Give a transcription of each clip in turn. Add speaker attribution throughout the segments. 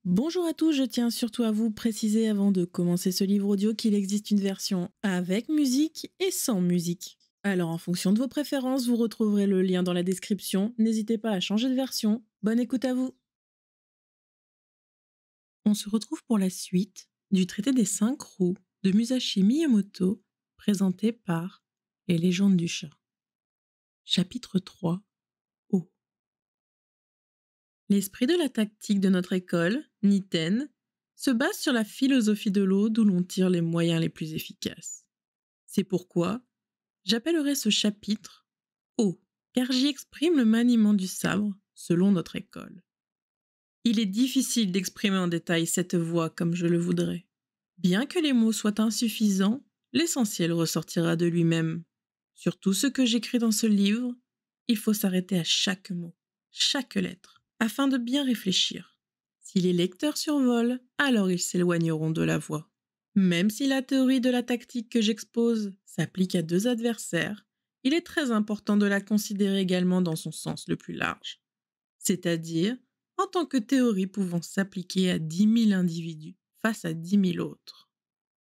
Speaker 1: Bonjour à tous, je tiens surtout à vous préciser avant de commencer ce livre audio qu'il existe une version avec musique et sans musique. Alors en fonction de vos préférences, vous retrouverez le lien dans la description. N'hésitez pas à changer de version. Bonne écoute à vous. On se retrouve pour la suite du traité des 5 roues de Musashi Miyamoto, présenté par Les légendes du chat. Chapitre 3. Eau. L'esprit de la tactique de notre école, Niten, se base sur la philosophie de l'eau d'où l'on tire les moyens les plus efficaces. C'est pourquoi j'appellerai ce chapitre Eau, car j'y exprime le maniement du sabre selon notre école. Il est difficile d'exprimer en détail cette voie comme je le voudrais. Bien que les mots soient insuffisants, l'essentiel ressortira de lui-même. Sur tout ce que j'écris dans ce livre, il faut s'arrêter à chaque mot, chaque lettre, afin de bien réfléchir. Si les lecteurs survolent, alors ils s'éloigneront de la voie. Même si la théorie de la tactique que j'expose s'applique à 2 adversaires, il est très important de la considérer également dans son sens le plus large, c'est-à-dire en tant que théorie pouvant s'appliquer à 10 000 individus face à 10 000 autres.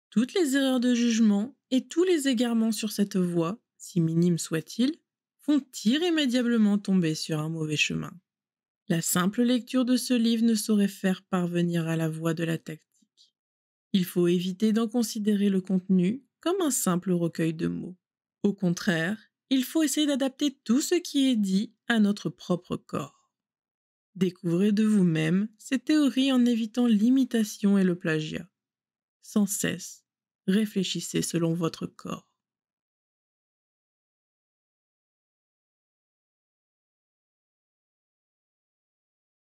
Speaker 1: Toutes les erreurs de jugement et tous les égarements sur cette voie, si minimes soient-ils, font irrémédiablement tomber sur un mauvais chemin. La simple lecture de ce livre ne saurait faire parvenir à la voie de la tactique. Il faut éviter d'en considérer le contenu comme un simple recueil de mots. Au contraire, il faut essayer d'adapter tout ce qui est dit à notre propre corps. Découvrez de vous-même ces théories en évitant l'imitation et le plagiat. Sans cesse, réfléchissez selon votre corps.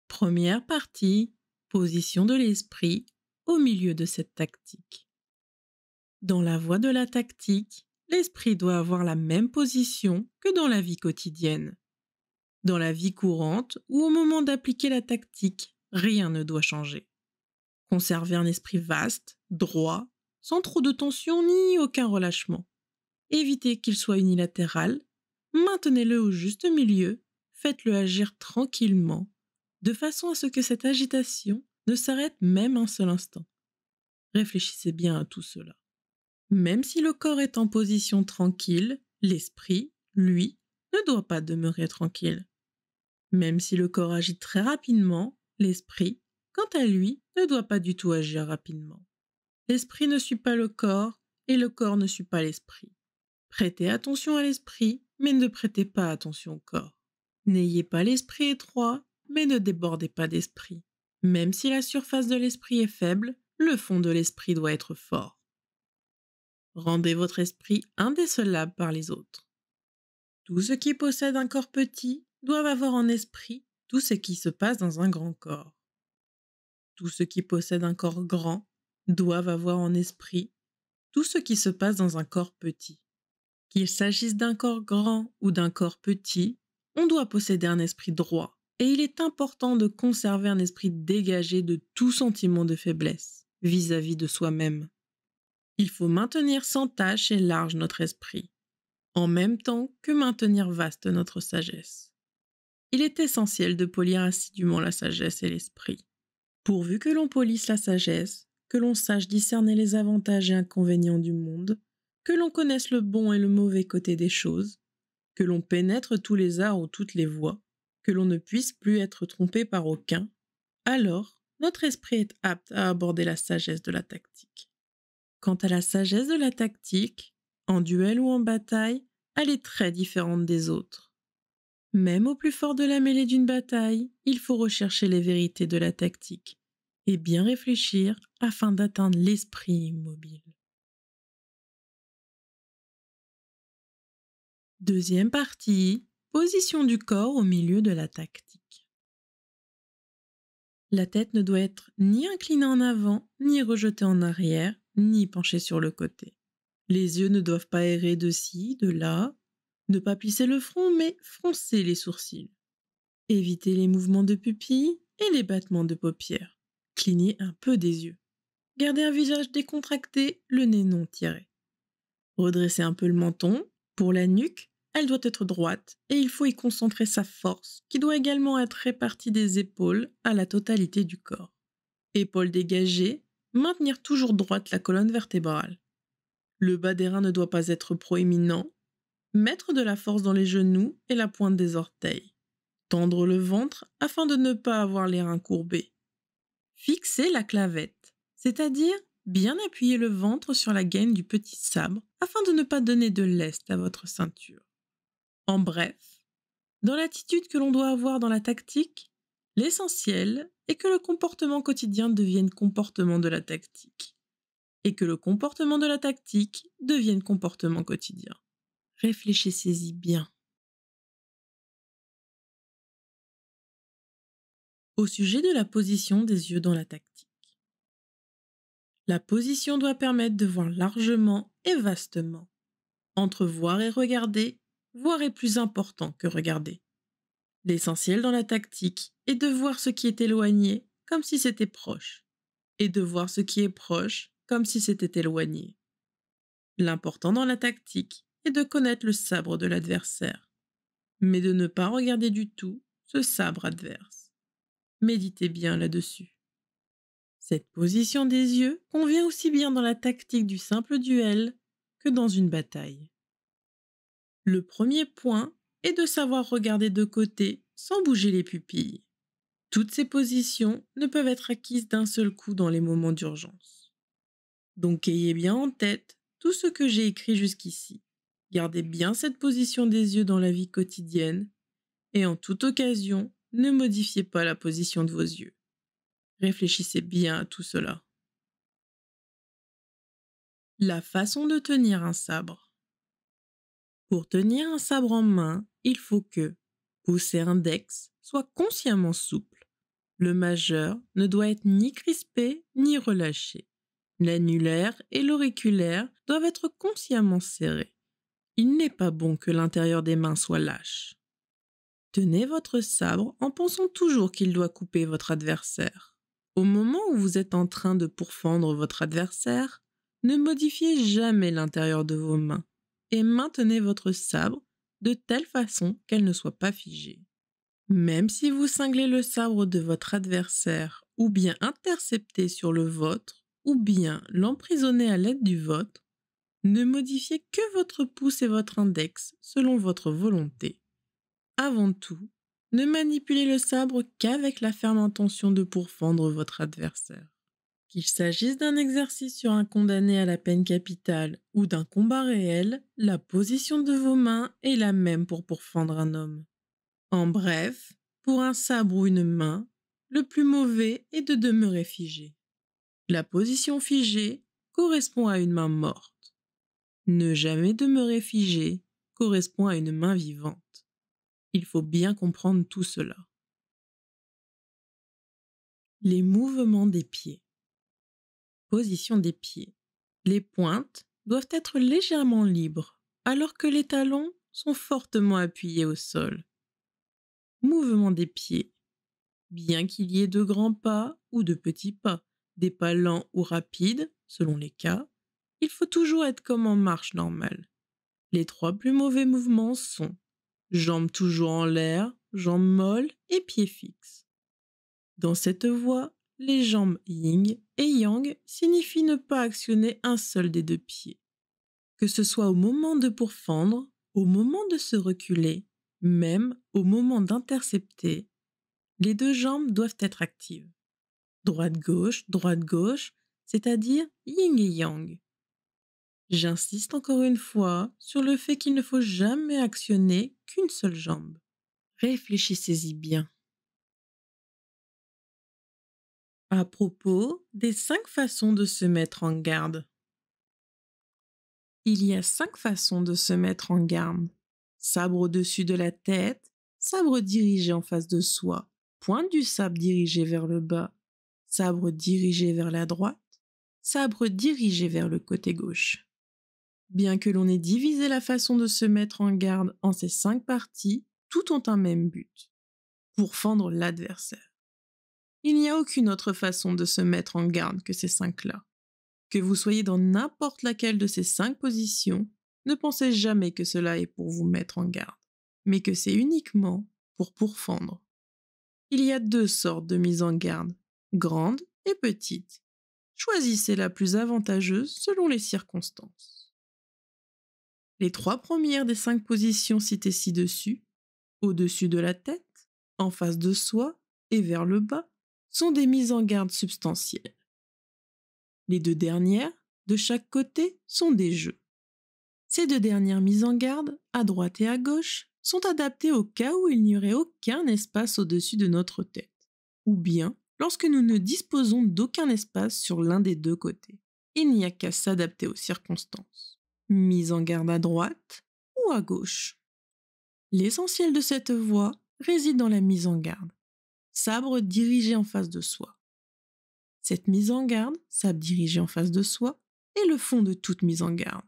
Speaker 1: Première partie, position de l'esprit au milieu de cette tactique. Dans la voie de la tactique, l'esprit doit avoir la même position que dans la vie quotidienne. Dans la vie courante ou au moment d'appliquer la tactique, rien ne doit changer. Conservez un esprit vaste, droit, sans trop de tension ni aucun relâchement. Évitez qu'il soit unilatéral, maintenez-le au juste milieu, faites-le agir tranquillement, de façon à ce que cette agitation ne s'arrête même un seul instant. Réfléchissez bien à tout cela. Même si le corps est en position tranquille, l'esprit, lui, ne doit pas demeurer tranquille. Même si le corps agit très rapidement, l'esprit, quant à lui, ne doit pas du tout agir rapidement. L'esprit ne suit pas le corps et le corps ne suit pas l'esprit. Prêtez attention à l'esprit, mais ne prêtez pas attention au corps. N'ayez pas l'esprit étroit, mais ne débordez pas d'esprit. Même si la surface de l'esprit est faible, le fond de l'esprit doit être fort. Rendez votre esprit indécelable par les autres. Tous ceux qui possèdent un corps petit doivent avoir en esprit tout ce qui se passe dans un grand corps. Tous ceux qui possèdent un corps grand doivent avoir en esprit tout ce qui se passe dans un corps petit. Qu'il s'agisse d'un corps grand ou d'un corps petit, on doit posséder un esprit droit, et il est important de conserver un esprit dégagé de tout sentiment de faiblesse vis-à-vis de soi-même. Il faut maintenir sans tache et large notre esprit, en même temps que maintenir vaste notre sagesse. Il est essentiel de polir assidûment la sagesse et l'esprit. Pourvu que l'on polisse la sagesse, que l'on sache discerner les avantages et inconvénients du monde, que l'on connaisse le bon et le mauvais côté des choses, que l'on pénètre tous les arts ou toutes les voies, que l'on ne puisse plus être trompé par aucun, alors notre esprit est apte à aborder la sagesse de la tactique. Quant à la sagesse de la tactique, en duel ou en bataille, elle est très différente des autres. Même au plus fort de la mêlée d'une bataille, il faut rechercher les vérités de la tactique et bien réfléchir afin d'atteindre l'esprit immobile. Deuxième partie, position du corps au milieu de la tactique. La tête ne doit être ni inclinée en avant, ni rejetée en arrière, ni penchée sur le côté. Les yeux ne doivent pas errer de ci, de là, ne pas plisser le front, mais froncer les sourcils. Évitez les mouvements de pupilles et les battements de paupières. Clignez un peu des yeux. Gardez un visage décontracté, le nez non tiré. Redressez un peu le menton. Pour la nuque, elle doit être droite et il faut y concentrer sa force, qui doit également être répartie des épaules à la totalité du corps. Épaules dégagées, maintenir toujours droite la colonne vertébrale. Le bas des reins ne doit pas être proéminent. Mettre de la force dans les genoux et la pointe des orteils. Tendre le ventre afin de ne pas avoir les reins courbés. Fixer la clavette, c'est-à-dire bien appuyer le ventre sur la gaine du petit sabre afin de ne pas donner de lest à votre ceinture. En bref, dans l'attitude que l'on doit avoir dans la tactique, l'essentiel est que le comportement quotidien devienne comportement de la tactique et que le comportement de la tactique devienne comportement quotidien. Réfléchissez-y bien. Au sujet de la position des yeux dans la tactique. La position doit permettre de voir largement et vastement. Entre voir et regarder, voir est plus important que regarder. L'essentiel dans la tactique est de voir ce qui est éloigné comme si c'était proche, et de voir ce qui est proche comme si c'était éloigné. L'important dans la tactique est de connaître le sabre de l'adversaire, mais de ne pas regarder du tout ce sabre adverse. Méditez bien là-dessus. Cette position des yeux convient aussi bien dans la tactique du simple duel que dans une bataille. Le premier point est de savoir regarder de côté sans bouger les pupilles. Toutes ces positions ne peuvent être acquises d'un seul coup dans les moments d'urgence. Donc ayez bien en tête tout ce que j'ai écrit jusqu'ici. Gardez bien cette position des yeux dans la vie quotidienne et en toute occasion, ne modifiez pas la position de vos yeux. Réfléchissez bien à tout cela. La façon de tenir un sabre. Pour tenir un sabre en main, il faut que pouce et index soient consciemment souples. Le majeur ne doit être ni crispé ni relâché. L'annulaire et l'auriculaire doivent être consciemment serrés. Il n'est pas bon que l'intérieur des mains soit lâche. Tenez votre sabre en pensant toujours qu'il doit couper votre adversaire. Au moment où vous êtes en train de pourfendre votre adversaire, ne modifiez jamais l'intérieur de vos mains et maintenez votre sabre de telle façon qu'elle ne soit pas figée. Même si vous cinglez le sabre de votre adversaire ou bien interceptez sur le vôtre ou bien l'emprisonnez à l'aide du vôtre, ne modifiez que votre pouce et votre index selon votre volonté. Avant tout, ne manipulez le sabre qu'avec la ferme intention de pourfendre votre adversaire. Qu'il s'agisse d'un exercice sur un condamné à la peine capitale ou d'un combat réel, la position de vos mains est la même pour pourfendre un homme. En bref, pour un sabre ou une main, le plus mauvais est de demeurer figé. La position figée correspond à une main morte. Ne jamais demeurer figé correspond à une main vivante. Il faut bien comprendre tout cela. Les mouvements des pieds. Position des pieds. Les pointes doivent être légèrement libres, alors que les talons sont fortement appuyés au sol. Mouvement des pieds. Bien qu'il y ait de grands pas ou de petits pas, des pas lents ou rapides, selon les cas, il faut toujours être comme en marche normale. Les 3 plus mauvais mouvements sont jambes toujours en l'air, jambes molles et pieds fixes. Dans cette voie, les jambes yin et yang signifient ne pas actionner un seul des 2 pieds. Que ce soit au moment de pourfendre, au moment de se reculer, même au moment d'intercepter, les 2 jambes doivent être actives. Droite-gauche, c'est-à-dire yin et yang. J'insiste encore une fois sur le fait qu'il ne faut jamais actionner qu'une seule jambe. Réfléchissez-y bien. À propos des 5 façons de se mettre en garde. Il y a 5 façons de se mettre en garde. Sabre au-dessus de la tête, sabre dirigé en face de soi, pointe du sabre dirigée vers le bas, sabre dirigé vers la droite, sabre dirigé vers le côté gauche. Bien que l'on ait divisé la façon de se mettre en garde en ces 5 parties, toutes ont un même but, pourfendre l'adversaire. Il n'y a aucune autre façon de se mettre en garde que ces 5-là. Que vous soyez dans n'importe laquelle de ces 5 positions, ne pensez jamais que cela est pour vous mettre en garde, mais que c'est uniquement pour pourfendre. Il y a 2 sortes de mise en garde, grande et petite. Choisissez la plus avantageuse selon les circonstances. Les 3 premières des 5 positions citées ci-dessus, au-dessus de la tête, en face de soi et vers le bas, sont des mises en garde substantielles. Les 2 dernières, de chaque côté, sont des jeux. Ces 2 dernières mises en garde, à droite et à gauche, sont adaptées au cas où il n'y aurait aucun espace au-dessus de notre tête, ou bien lorsque nous ne disposons d'aucun espace sur l'un des 2 côtés. Il n'y a qu'à s'adapter aux circonstances. Mise en garde à droite ou à gauche. L'essentiel de cette voie réside dans la mise en garde. Sabre dirigé en face de soi. Cette mise en garde, sabre dirigé en face de soi, est le fond de toute mise en garde.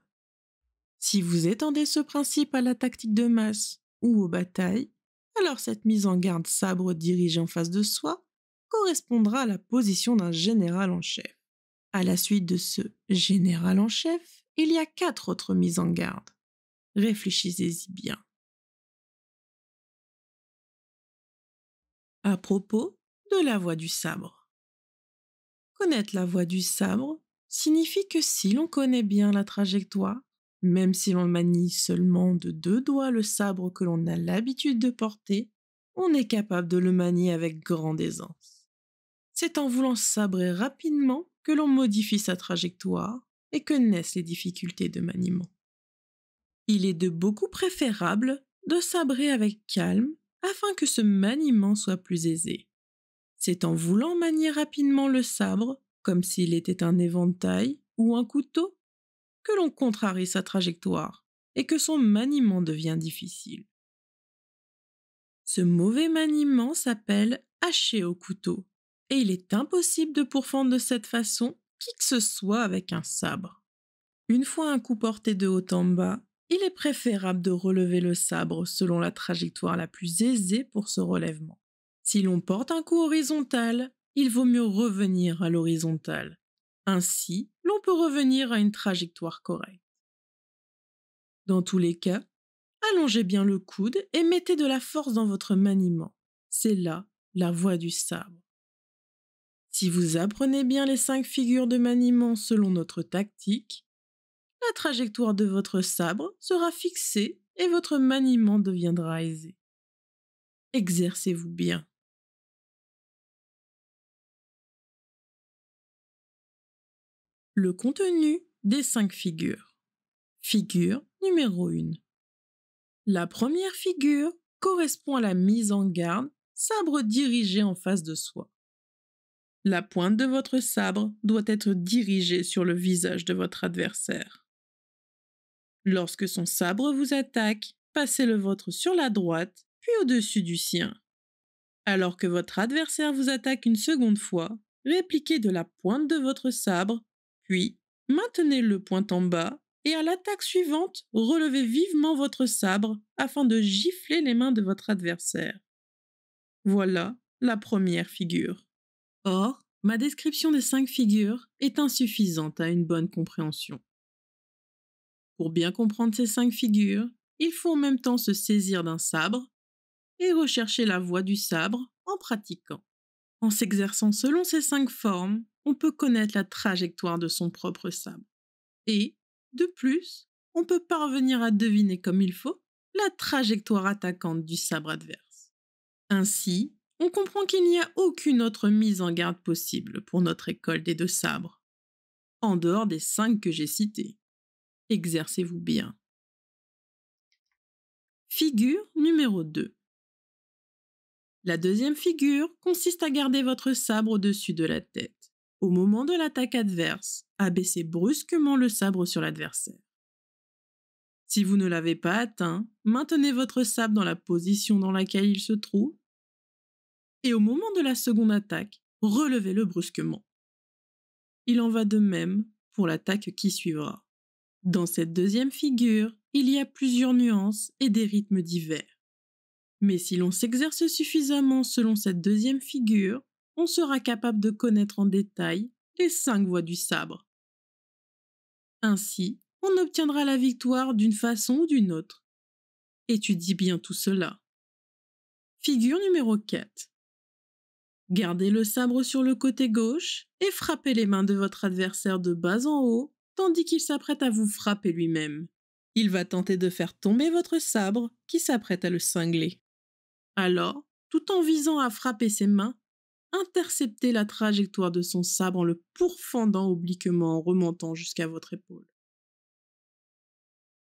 Speaker 1: Si vous étendez ce principe à la tactique de masse ou aux batailles, alors cette mise en garde sabre dirigé en face de soi correspondra à la position d'un général en chef. À la suite de ce général en chef, il y a 4 autres mises en garde. Réfléchissez-y bien. À propos de la voie du sabre. Connaître la voie du sabre signifie que si l'on connaît bien la trajectoire, même si l'on manie seulement de 2 doigts le sabre que l'on a l'habitude de porter, on est capable de le manier avec grande aisance. C'est en voulant sabrer rapidement que l'on modifie sa trajectoire et que naissent les difficultés de maniement. Il est de beaucoup préférable de sabrer avec calme afin que ce maniement soit plus aisé. C'est en voulant manier rapidement le sabre, comme s'il était un éventail ou un couteau, que l'on contrarie sa trajectoire et que son maniement devient difficile. Ce mauvais maniement s'appelle hacher au couteau, et il est impossible de pourfendre de cette façon qui que ce soit avec un sabre. Une fois un coup porté de haut en bas, il est préférable de relever le sabre selon la trajectoire la plus aisée pour ce relèvement. Si l'on porte un coup horizontal, il vaut mieux revenir à l'horizontale. Ainsi, l'on peut revenir à une trajectoire correcte. Dans tous les cas, allongez bien le coude et mettez de la force dans votre maniement. C'est là la voie du sabre. Si vous apprenez bien les 5 figures de maniement selon notre tactique, la trajectoire de votre sabre sera fixée et votre maniement deviendra aisé. Exercez-vous bien. Le contenu des 5 figures. Figure numéro 1. La première figure correspond à la mise en garde, sabre dirigé en face de soi. La pointe de votre sabre doit être dirigée sur le visage de votre adversaire. Lorsque son sabre vous attaque, passez le vôtre sur la droite, puis au-dessus du sien. Alors que votre adversaire vous attaque une seconde fois, répliquez de la pointe de votre sabre, puis maintenez le point en bas et à l'attaque suivante, relevez vivement votre sabre afin de gifler les mains de votre adversaire. Voilà la première figure. Or, ma description des 5 figures est insuffisante à une bonne compréhension. Pour bien comprendre ces 5 figures, il faut en même temps se saisir d'un sabre et rechercher la voie du sabre en pratiquant. En s'exerçant selon ces 5 formes, on peut connaître la trajectoire de son propre sabre. Et, de plus, on peut parvenir à deviner comme il faut la trajectoire attaquante du sabre adverse. Ainsi, on comprend qu'il n'y a aucune autre mise en garde possible pour notre école des 2 sabres, en dehors des 5 que j'ai cités. Exercez-vous bien. Figure numéro 2. La deuxième figure consiste à garder votre sabre au-dessus de la tête. Au moment de l'attaque adverse, abaissez brusquement le sabre sur l'adversaire. Si vous ne l'avez pas atteint, maintenez votre sabre dans la position dans laquelle il se trouve et au moment de la seconde attaque, relevez-le brusquement. Il en va de même pour l'attaque qui suivra. Dans cette deuxième figure, il y a plusieurs nuances et des rythmes divers. Mais si l'on s'exerce suffisamment selon cette deuxième figure, on sera capable de connaître en détail les 5 voies du sabre. Ainsi, on obtiendra la victoire d'une façon ou d'une autre. Étudie bien tout cela. Figure numéro 4. Gardez le sabre sur le côté gauche et frappez les mains de votre adversaire de bas en haut, tandis qu'il s'apprête à vous frapper lui-même. Il va tenter de faire tomber votre sabre qui s'apprête à le cingler. Alors, tout en visant à frapper ses mains, interceptez la trajectoire de son sabre en le pourfendant obliquement en remontant jusqu'à votre épaule.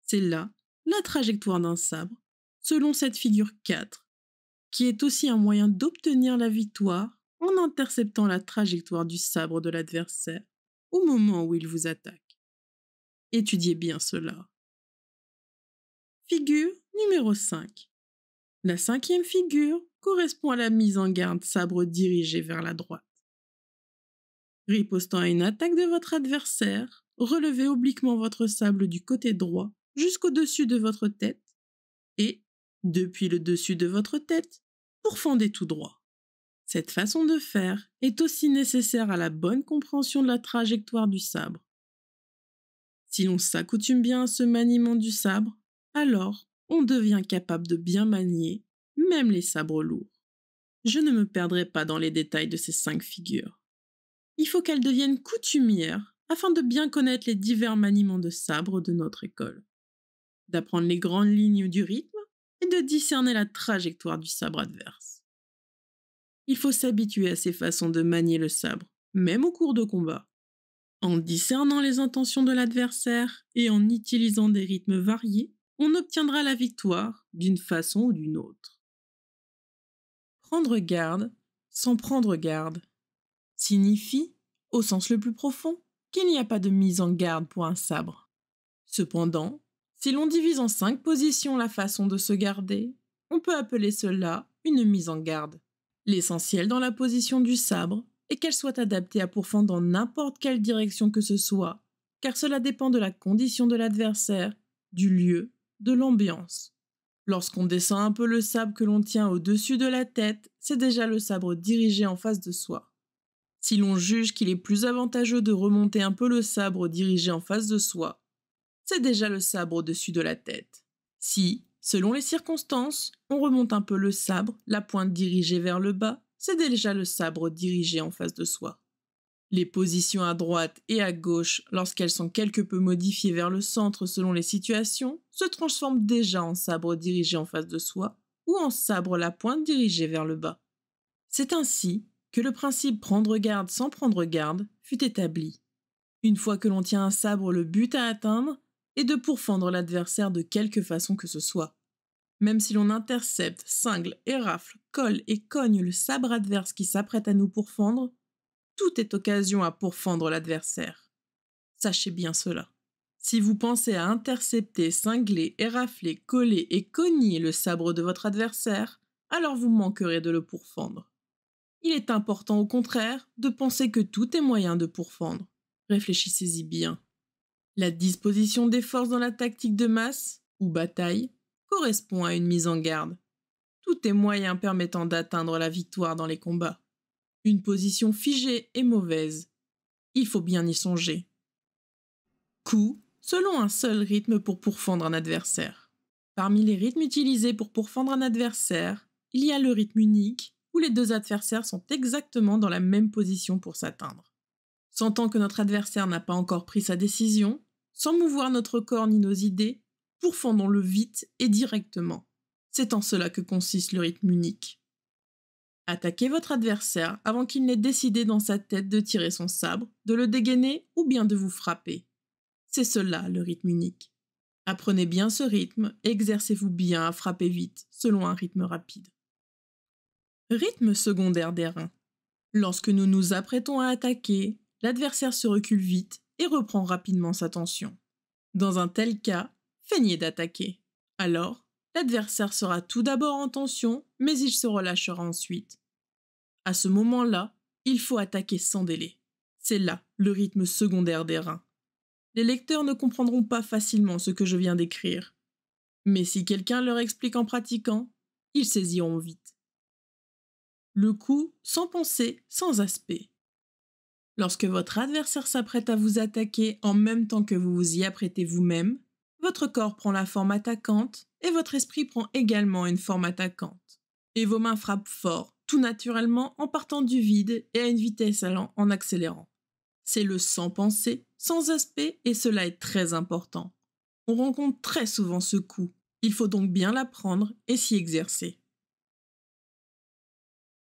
Speaker 1: C'est là la trajectoire d'un sabre, selon cette figure 4, qui est aussi un moyen d'obtenir la victoire en interceptant la trajectoire du sabre de l'adversaire au moment où il vous attaque. Étudiez bien cela. Figure numéro 5. La 5e figure correspond à la mise en garde sabre dirigé vers la droite. Ripostant à une attaque de votre adversaire, relevez obliquement votre sabre du côté droit jusqu'au-dessus de votre tête et, depuis le dessus de votre tête, pourfendez tout droit. Cette façon de faire est aussi nécessaire à la bonne compréhension de la trajectoire du sabre. Si l'on s'accoutume bien à ce maniement du sabre, alors on devient capable de bien manier même les sabres lourds. Je ne me perdrai pas dans les détails de ces 5 figures. Il faut qu'elles deviennent coutumières afin de bien connaître les divers maniements de sabre de notre école, d'apprendre les grandes lignes du rythme et de discerner la trajectoire du sabre adverse. Il faut s'habituer à ces façons de manier le sabre, même au cours de combat. En discernant les intentions de l'adversaire et en utilisant des rythmes variés, on obtiendra la victoire d'une façon ou d'une autre. Prendre garde sans prendre garde signifie, au sens le plus profond, qu'il n'y a pas de mise en garde pour un sabre. Cependant, si l'on divise en 5 positions la façon de se garder, on peut appeler cela une mise en garde. L'essentiel dans la position du sabre est qu'elle soit adaptée à pourfendre dans n'importe quelle direction que ce soit, car cela dépend de la condition de l'adversaire, du lieu, de l'ambiance. Lorsqu'on descend un peu le sabre que l'on tient au-dessus de la tête, c'est déjà le sabre dirigé en face de soi. Si l'on juge qu'il est plus avantageux de remonter un peu le sabre dirigé en face de soi, c'est déjà le sabre au-dessus de la tête. Si, selon les circonstances, on remonte un peu le sabre, la pointe dirigée vers le bas, c'est déjà le sabre dirigé en face de soi. Les positions à droite et à gauche, lorsqu'elles sont quelque peu modifiées vers le centre selon les situations, se transforment déjà en sabre dirigé en face de soi ou en sabre la pointe dirigée vers le bas. C'est ainsi que le principe prendre garde sans prendre garde fut établi. Une fois que l'on tient un sabre, le but à atteindre est de pourfendre l'adversaire de quelque façon que ce soit. Même si l'on intercepte, cingle, érafle, colle et cogne le sabre adverse qui s'apprête à nous pourfendre, tout est occasion à pourfendre l'adversaire. Sachez bien cela. Si vous pensez à intercepter, cingler, érafler, coller et cogner le sabre de votre adversaire, alors vous manquerez de le pourfendre. Il est important au contraire de penser que tout est moyen de pourfendre. Réfléchissez-y bien. La disposition des forces dans la tactique de masse, ou bataille, correspond à une mise en garde. Tout est moyen permettant d'atteindre la victoire dans les combats. Une position figée est mauvaise. Il faut bien y songer. Coup, selon un seul rythme pour pourfendre un adversaire. Parmi les rythmes utilisés pour pourfendre un adversaire, il y a le rythme unique, où les 2 adversaires sont exactement dans la même position pour s'atteindre. Sentant que notre adversaire n'a pas encore pris sa décision, sans mouvoir notre corps ni nos idées, pourfendons-le vite et directement. C'est en cela que consiste le rythme unique. Attaquez votre adversaire avant qu'il n'ait décidé dans sa tête de tirer son sabre, de le dégainer ou bien de vous frapper. C'est cela le rythme unique. Apprenez bien ce rythme et exercez-vous bien à frapper vite, selon un rythme rapide. Rythme secondaire des reins. Lorsque nous nous apprêtons à attaquer, l'adversaire se recule vite et reprend rapidement sa tension. Dans un tel cas, feignez d'attaquer. Alors, l'adversaire sera tout d'abord en tension, mais il se relâchera ensuite. À ce moment-là, il faut attaquer sans délai. C'est là le rythme secondaire des reins. Les lecteurs ne comprendront pas facilement ce que je viens d'écrire. Mais si quelqu'un leur explique en pratiquant, ils saisiront vite. Le coup sans pensée, sans aspect. Lorsque votre adversaire s'apprête à vous attaquer en même temps que vous vous y apprêtez vous-même, votre corps prend la forme attaquante et votre esprit prend également une forme attaquante. Et vos mains frappent fort, tout naturellement en partant du vide et à une vitesse allant en accélérant. C'est le sans pensée, sans aspect et cela est très important. On rencontre très souvent ce coup. Il faut donc bien l'apprendre et s'y exercer.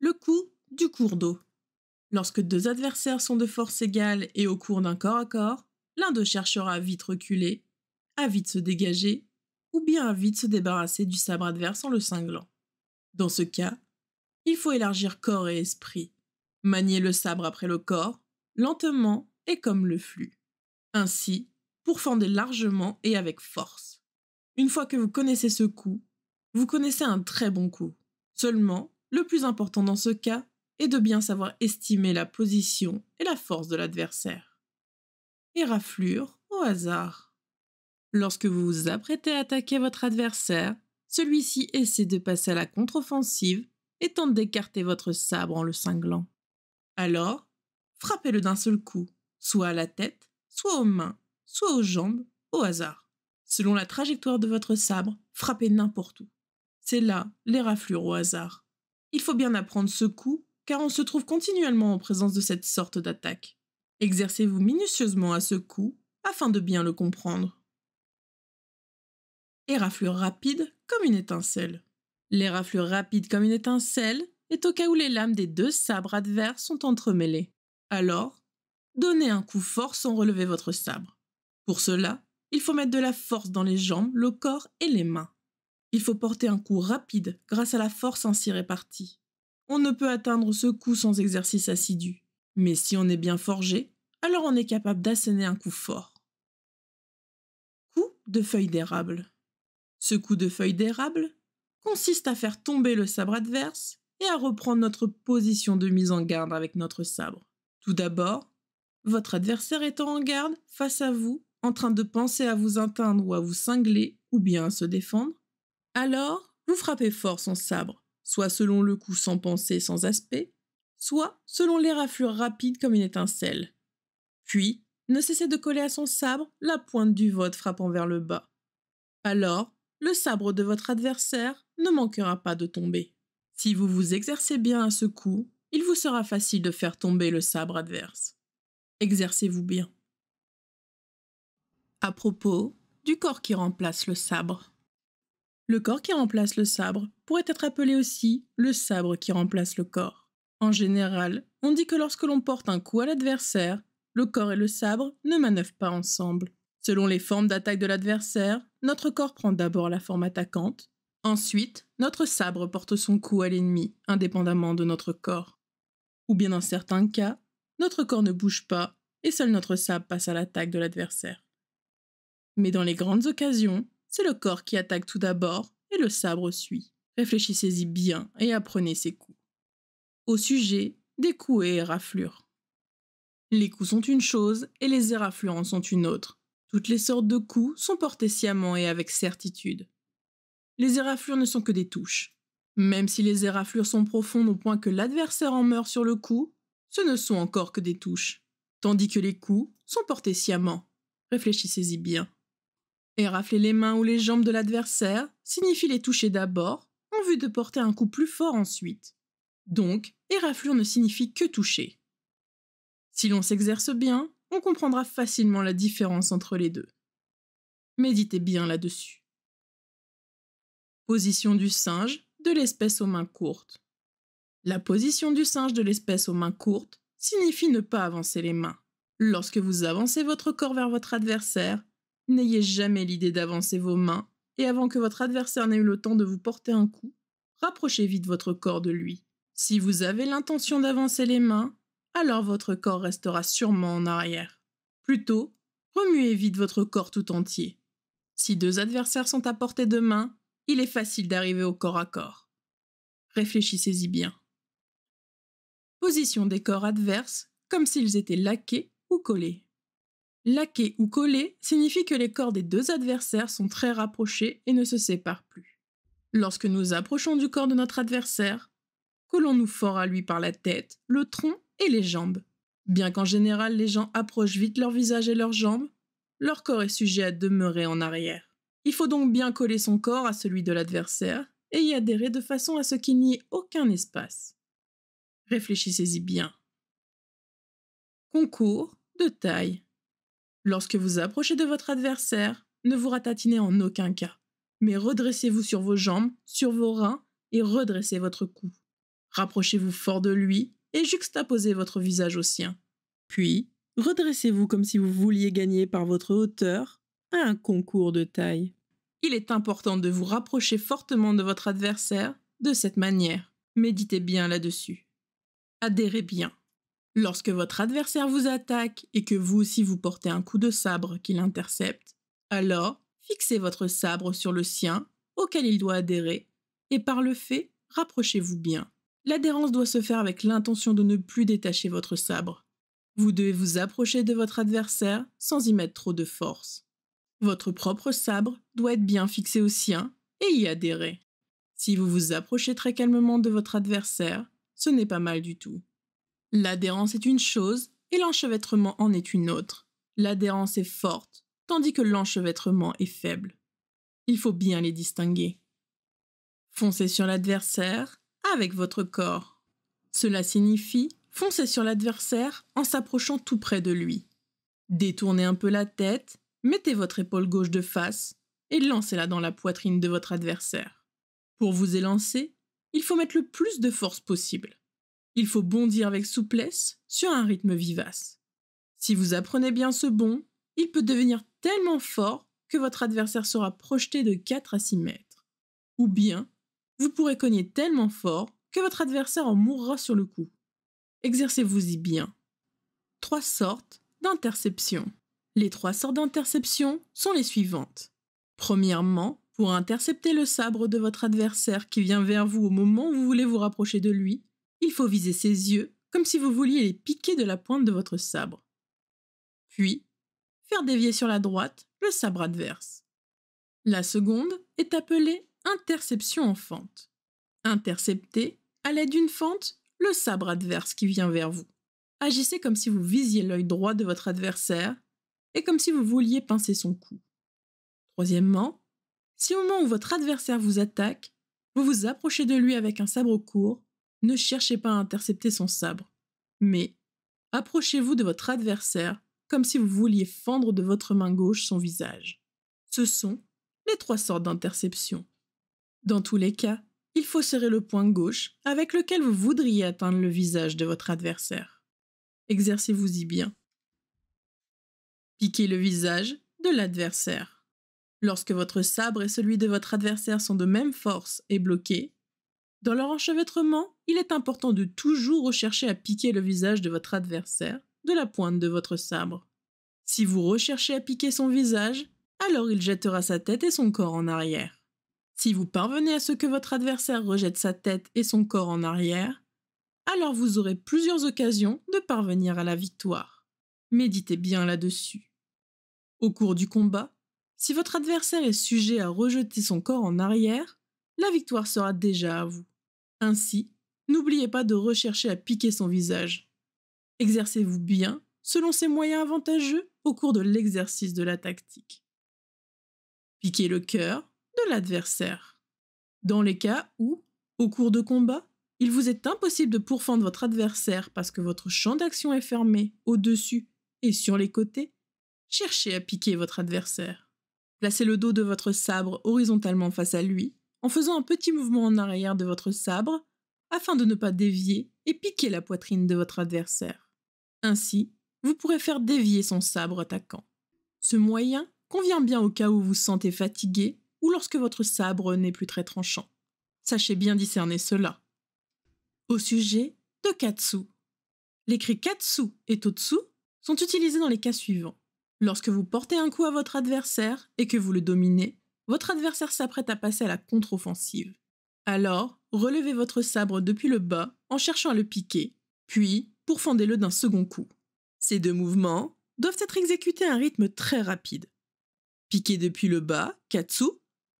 Speaker 1: Le coup du cours d'eau. Lorsque deux adversaires sont de force égale et au cours d'un corps à corps, l'un d'eux cherchera à vite reculer, à vite se dégager, ou bien à vite se débarrasser du sabre adverse en le cinglant. Dans ce cas, il faut élargir corps et esprit, manier le sabre après le corps, lentement et comme le flux. Ainsi, pour fender largement et avec force. Une fois que vous connaissez ce coup, vous connaissez un très bon coup. Seulement, le plus important dans ce cas est de bien savoir estimer la position et la force de l'adversaire. Éraflure au hasard. Lorsque vous vous apprêtez à attaquer votre adversaire, celui-ci essaie de passer à la contre-offensive et tente d'écarter votre sabre en le cinglant. Alors, frappez-le d'un seul coup, soit à la tête, soit aux mains, soit aux jambes, au hasard. Selon la trajectoire de votre sabre, frappez n'importe où. C'est là l'éraflure au hasard. Il faut bien apprendre ce coup, car on se trouve continuellement en présence de cette sorte d'attaque. Exercez-vous minutieusement à ce coup, afin de bien le comprendre. Éraflure rapide comme une étincelle. L'éraflure rapide comme une étincelle est au cas où les lames des deux sabres adverses sont entremêlées. Alors, donnez un coup fort sans relever votre sabre. Pour cela, il faut mettre de la force dans les jambes, le corps et les mains. Il faut porter un coup rapide grâce à la force ainsi répartie. On ne peut atteindre ce coup sans exercice assidu. Mais si on est bien forgé, alors on est capable d'asséner un coup fort. Coup de feuille d'érable. Ce coup de feuille d'érable consiste à faire tomber le sabre adverse et à reprendre notre position de mise en garde avec notre sabre. Tout d'abord, votre adversaire étant en garde face à vous, en train de penser à vous atteindre ou à vous cingler ou bien à se défendre, alors vous frappez fort son sabre, soit selon le coup sans pensée, sans aspect, soit selon l'éraflure rapide comme une étincelle. Puis, ne cessez de coller à son sabre la pointe du vôtre frappant vers le bas. Alors, le sabre de votre adversaire ne manquera pas de tomber. Si vous vous exercez bien à ce coup, il vous sera facile de faire tomber le sabre adverse. Exercez-vous bien. À propos du corps qui remplace le sabre. Le corps qui remplace le sabre pourrait être appelé aussi le sabre qui remplace le corps. En général, on dit que lorsque l'on porte un coup à l'adversaire, le corps et le sabre ne manœuvrent pas ensemble. Selon les formes d'attaque de l'adversaire, notre corps prend d'abord la forme attaquante. Ensuite, notre sabre porte son coup à l'ennemi, indépendamment de notre corps. Ou bien dans certains cas, notre corps ne bouge pas et seul notre sabre passe à l'attaque de l'adversaire. Mais dans les grandes occasions, c'est le corps qui attaque tout d'abord et le sabre suit. Réfléchissez-y bien et apprenez ces coups. Au sujet des coups et éraflures. Les coups sont une chose et les éraflures en sont une autre. Toutes les sortes de coups sont portés sciemment et avec certitude. Les éraflures ne sont que des touches. Même si les éraflures sont profondes au point que l'adversaire en meurt sur le coup, ce ne sont encore que des touches. Tandis que les coups sont portés sciemment. Réfléchissez-y bien. Érafler les mains ou les jambes de l'adversaire signifie les toucher d'abord, en vue de porter un coup plus fort ensuite. Donc, éraflure ne signifie que toucher. Si l'on s'exerce bien, on comprendra facilement la différence entre les deux. Méditez bien là-dessus. Position du singe de l'espèce aux mains courtes. La position du singe de l'espèce aux mains courtes signifie ne pas avancer les mains. Lorsque vous avancez votre corps vers votre adversaire, n'ayez jamais l'idée d'avancer vos mains et avant que votre adversaire n'ait eu le temps de vous porter un coup, rapprochez vite votre corps de lui. Si vous avez l'intention d'avancer les mains, alors votre corps restera sûrement en arrière. Plutôt, remuez vite votre corps tout entier. Si deux adversaires sont à portée de main, il est facile d'arriver au corps à corps. Réfléchissez-y bien. Position des corps adverses, comme s'ils étaient laqués ou collés. Laqués ou collés signifie que les corps des deux adversaires sont très rapprochés et ne se séparent plus. Lorsque nous approchons du corps de notre adversaire, collons-nous fort à lui par la tête, le tronc et les jambes. Bien qu'en général les gens approchent vite leur visage et leurs jambes, leur corps est sujet à demeurer en arrière. Il faut donc bien coller son corps à celui de l'adversaire et y adhérer de façon à ce qu'il n'y ait aucun espace. Réfléchissez-y bien. Concours de taille. Lorsque vous approchez de votre adversaire, ne vous ratatinez en aucun cas, mais redressez-vous sur vos jambes, sur vos reins et redressez votre cou. Rapprochez-vous fort de lui et juxtaposez votre visage au sien. Puis, redressez-vous comme si vous vouliez gagner par votre hauteur à un concours de taille. Il est important de vous rapprocher fortement de votre adversaire de cette manière. Méditez bien là-dessus. Adhérez bien. Lorsque votre adversaire vous attaque et que vous aussi vous portez un coup de sabre qui l'intercepte, alors fixez votre sabre sur le sien auquel il doit adhérer et par le fait, rapprochez-vous bien. L'adhérence doit se faire avec l'intention de ne plus détacher votre sabre. Vous devez vous approcher de votre adversaire sans y mettre trop de force. Votre propre sabre doit être bien fixé au sien et y adhérer. Si vous vous approchez très calmement de votre adversaire, ce n'est pas mal du tout. L'adhérence est une chose et l'enchevêtrement en est une autre. L'adhérence est forte, tandis que l'enchevêtrement est faible. Il faut bien les distinguer. Foncez sur l'adversaire avec votre corps. Cela signifie foncer sur l'adversaire en s'approchant tout près de lui. Détournez un peu la tête, mettez votre épaule gauche de face et lancez-la dans la poitrine de votre adversaire. Pour vous élancer, il faut mettre le plus de force possible. Il faut bondir avec souplesse sur un rythme vivace. Si vous apprenez bien ce bond, il peut devenir tellement fort que votre adversaire sera projeté de 4 à 6 mètres. Ou bien, vous pourrez cogner tellement fort que votre adversaire en mourra sur le coup. Exercez-vous-y bien. 3 sortes d'interception. Les 3 sortes d'interception sont les suivantes. Premièrement, pour intercepter le sabre de votre adversaire qui vient vers vous au moment où vous voulez vous rapprocher de lui, il faut viser ses yeux comme si vous vouliez les piquer de la pointe de votre sabre. Puis, faire dévier sur la droite le sabre adverse. La seconde est appelée interception en fente. Interceptez, à l'aide d'une fente, le sabre adverse qui vient vers vous. Agissez comme si vous visiez l'œil droit de votre adversaire et comme si vous vouliez pincer son cou. Troisièmement, si au moment où votre adversaire vous attaque, vous vous approchez de lui avec un sabre court, ne cherchez pas à intercepter son sabre, mais approchez-vous de votre adversaire comme si vous vouliez fendre de votre main gauche son visage. Ce sont les 3 sortes d'interception. Dans tous les cas, il faut serrer le poing gauche avec lequel vous voudriez atteindre le visage de votre adversaire. Exercez-vous-y bien. Piquez le visage de l'adversaire. Lorsque votre sabre et celui de votre adversaire sont de même force et bloqués, dans leur enchevêtrement, il est important de toujours rechercher à piquer le visage de votre adversaire de la pointe de votre sabre. Si vous recherchez à piquer son visage, alors il jettera sa tête et son corps en arrière. Si vous parvenez à ce que votre adversaire rejette sa tête et son corps en arrière, alors vous aurez plusieurs occasions de parvenir à la victoire. Méditez bien là-dessus. Au cours du combat, si votre adversaire est sujet à rejeter son corps en arrière, la victoire sera déjà à vous. Ainsi, n'oubliez pas de rechercher à piquer son visage. Exercez-vous bien selon ces moyens avantageux au cours de l'exercice de la tactique. Piquez le cœur de l'adversaire. Dans les cas où, au cours de combat, il vous est impossible de pourfendre votre adversaire parce que votre champ d'action est fermé au-dessus et sur les côtés, cherchez à piquer votre adversaire. Placez le dos de votre sabre horizontalement face à lui en faisant un petit mouvement en arrière de votre sabre afin de ne pas dévier et piquer la poitrine de votre adversaire. Ainsi, vous pourrez faire dévier son sabre attaquant. Ce moyen convient bien au cas où vous vous sentez fatigué ou lorsque votre sabre n'est plus très tranchant. Sachez bien discerner cela. Au sujet de Katsu. Les cris Katsu et Totsu sont utilisés dans les cas suivants. Lorsque vous portez un coup à votre adversaire et que vous le dominez, votre adversaire s'apprête à passer à la contre-offensive. Alors, relevez votre sabre depuis le bas en cherchant à le piquer, puis pourfendez-le d'un second coup. Ces 2 mouvements doivent être exécutés à un rythme très rapide. Piquez depuis le bas, Katsu,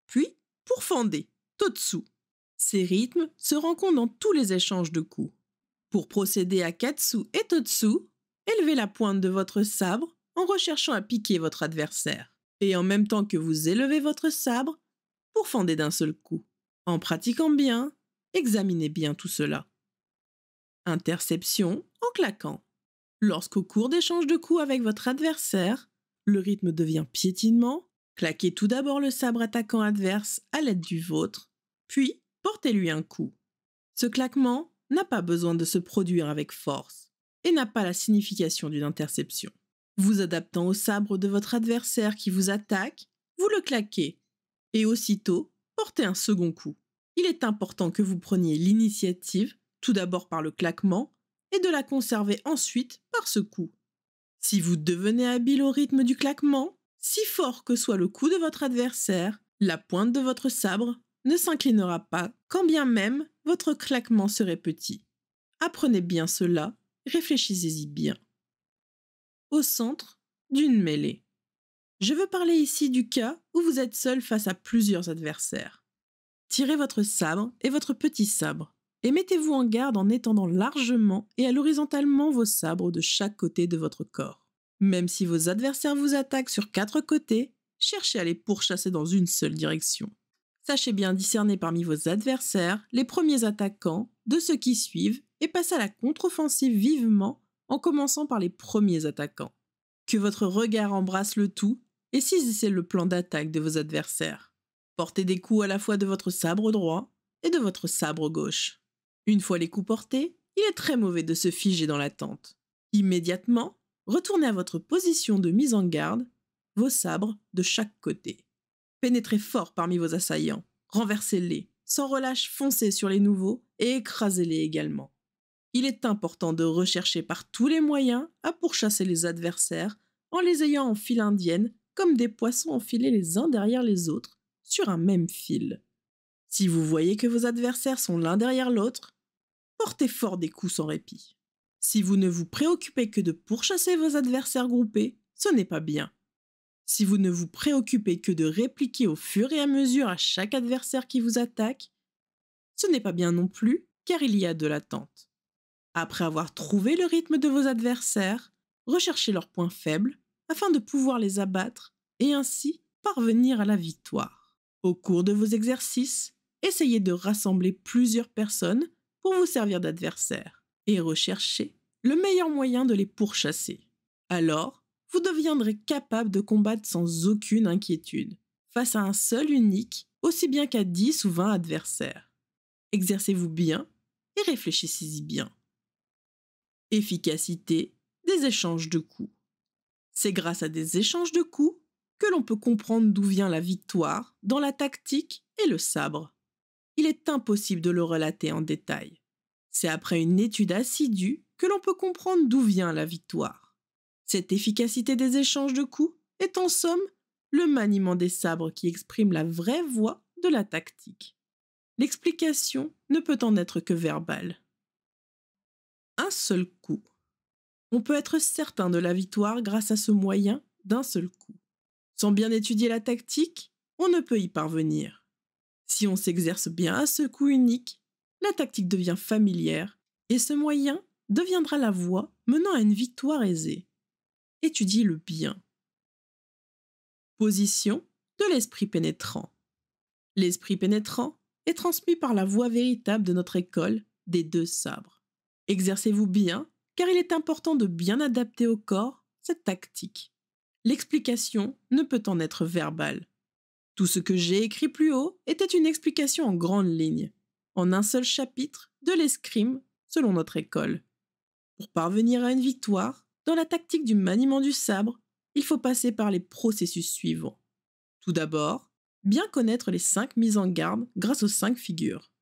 Speaker 1: puis pourfendez, Totsu. Ces rythmes se rencontrent dans tous les échanges de coups. Pour procéder à Katsu et Totsu, élevez la pointe de votre sabre en recherchant à piquer votre adversaire. Et en même temps que vous élevez votre sabre, pourfendez d'un seul coup. En pratiquant bien, examinez bien tout cela. Interception en claquant. Lorsqu'au cours d'échanges de coups avec votre adversaire, le rythme devient piétinement, claquez tout d'abord le sabre attaquant adverse à l'aide du vôtre, puis portez-lui un coup. Ce claquement n'a pas besoin de se produire avec force et n'a pas la signification d'une interception. Vous adaptant au sabre de votre adversaire qui vous attaque, vous le claquez et aussitôt portez un second coup. Il est important que vous preniez l'initiative, tout d'abord par le claquement, et de la conserver ensuite par ce coup. Si vous devenez habile au rythme du claquement, si fort que soit le coup de votre adversaire, la pointe de votre sabre ne s'inclinera pas, quand bien même votre claquement serait petit. Apprenez bien cela, réfléchissez-y bien. Au centre d'une mêlée. Je veux parler ici du cas où vous êtes seul face à plusieurs adversaires. Tirez votre sabre et votre petit sabre, et mettez-vous en garde en étendant largement et à l'horizontalement vos sabres de chaque côté de votre corps. Même si vos adversaires vous attaquent sur 4 côtés, cherchez à les pourchasser dans une seule direction. Sachez bien discerner parmi vos adversaires les premiers attaquants de ceux qui suivent et passez à la contre-offensive vivement en commençant par les premiers attaquants. Que votre regard embrasse le tout et saisissez le plan d'attaque de vos adversaires. Portez des coups à la fois de votre sabre droit et de votre sabre gauche. Une fois les coups portés, il est très mauvais de se figer dans l'attente. Immédiatement, retournez à votre position de mise en garde, vos sabres de chaque côté. Pénétrez fort parmi vos assaillants, renversez-les, sans relâche foncez sur les nouveaux et écrasez-les également. Il est important de rechercher par tous les moyens à pourchasser les adversaires en les ayant en file indienne comme des poissons enfilés les uns derrière les autres sur un même fil. Si vous voyez que vos adversaires sont l'un derrière l'autre, portez fort des coups sans répit. Si vous ne vous préoccupez que de pourchasser vos adversaires groupés, ce n'est pas bien. Si vous ne vous préoccupez que de répliquer au fur et à mesure à chaque adversaire qui vous attaque, ce n'est pas bien non plus, car il y a de l'attente. Après avoir trouvé le rythme de vos adversaires, recherchez leurs points faibles afin de pouvoir les abattre et ainsi parvenir à la victoire. Au cours de vos exercices, essayez de rassembler plusieurs personnes pour vous servir d'adversaires et recherchez le meilleur moyen de les pourchasser. Alors, vous deviendrez capable de combattre sans aucune inquiétude, face à un seul unique, aussi bien qu'à 10 ou 20 adversaires. Exercez-vous bien et réfléchissez-y bien. Efficacité des échanges de coups. C'est grâce à des échanges de coups que l'on peut comprendre d'où vient la victoire dans la tactique et le sabre. Il est impossible de le relater en détail. C'est après une étude assidue que l'on peut comprendre d'où vient la victoire. Cette efficacité des échanges de coups est en somme le maniement des sabres qui exprime la vraie voix de la tactique. L'explication ne peut en être que verbale. Un seul coup. On peut être certain de la victoire grâce à ce moyen d'un seul coup. Sans bien étudier la tactique, on ne peut y parvenir. Si on s'exerce bien à ce coup unique, la tactique devient familière et ce moyen deviendra la voie menant à une victoire aisée. Étudiez-le bien. Position de l'esprit pénétrant. L'esprit pénétrant est transmis par la voie véritable de notre école des 2 sabres. Exercez-vous bien, car il est important de bien adapter au corps cette tactique. L'explication ne peut en être verbale. Tout ce que j'ai écrit plus haut était une explication en grandes lignes, en un seul chapitre de l'escrime selon notre école. Pour parvenir à une victoire, dans la tactique du maniement du sabre, il faut passer par les processus suivants. Tout d'abord, bien connaître les 5 mises en garde grâce aux 5 figures.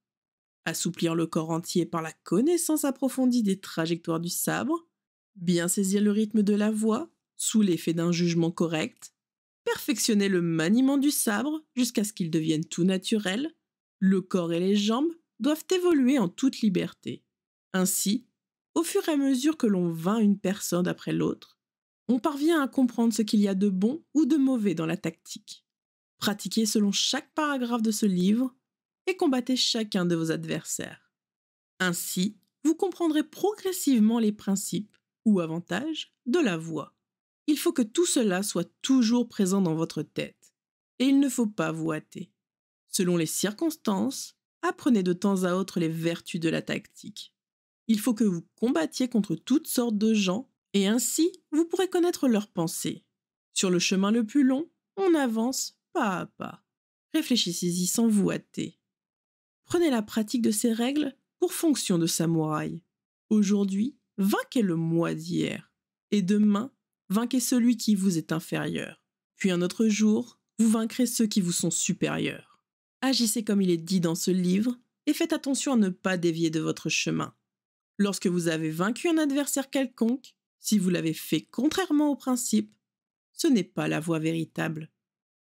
Speaker 1: Assouplir le corps entier par la connaissance approfondie des trajectoires du sabre, bien saisir le rythme de la voix sous l'effet d'un jugement correct, perfectionner le maniement du sabre jusqu'à ce qu'il devienne tout naturel, le corps et les jambes doivent évoluer en toute liberté. Ainsi, au fur et à mesure que l'on vainc une personne après l'autre, on parvient à comprendre ce qu'il y a de bon ou de mauvais dans la tactique. Pratiquez selon chaque paragraphe de ce livre et combattez chacun de vos adversaires. Ainsi, vous comprendrez progressivement les principes ou avantages de la voix. Il faut que tout cela soit toujours présent dans votre tête et il ne faut pas vous hâter. Selon les circonstances, apprenez de temps à autre les vertus de la tactique. Il faut que vous combattiez contre toutes sortes de gens et ainsi vous pourrez connaître leurs pensées. Sur le chemin le plus long, on avance pas à pas. Réfléchissez-y sans vous hâter. Prenez la pratique de ces règles pour fonction de samouraï. Aujourd'hui, vainquez le moi d'hier. Et demain, vainquez celui qui vous est inférieur. Puis un autre jour, vous vaincrez ceux qui vous sont supérieurs. Agissez comme il est dit dans ce livre et faites attention à ne pas dévier de votre chemin. Lorsque vous avez vaincu un adversaire quelconque, si vous l'avez fait contrairement au principe, ce n'est pas la voie véritable.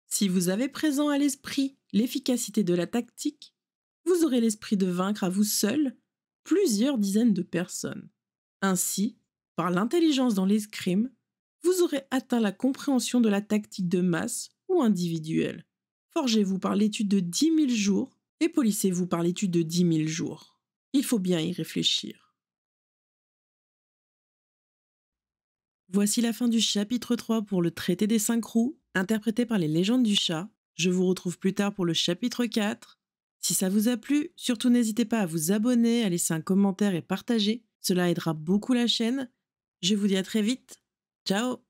Speaker 1: Si vous avez présent à l'esprit l'efficacité de la tactique, vous aurez l'esprit de vaincre à vous seul plusieurs dizaines de personnes. Ainsi, par l'intelligence dans l'escrime, vous aurez atteint la compréhension de la tactique de masse ou individuelle. Forgez-vous par l'étude de 10 000 jours et polissez-vous par l'étude de 10 000 jours. Il faut bien y réfléchir. Voici la fin du chapitre 3 pour le traité des 5 roues, interprété par les légendes du chat. Je vous retrouve plus tard pour le chapitre 4. Si ça vous a plu, surtout n'hésitez pas à vous abonner, à laisser un commentaire et partager. Cela aidera beaucoup la chaîne. Je vous dis à très vite. Ciao!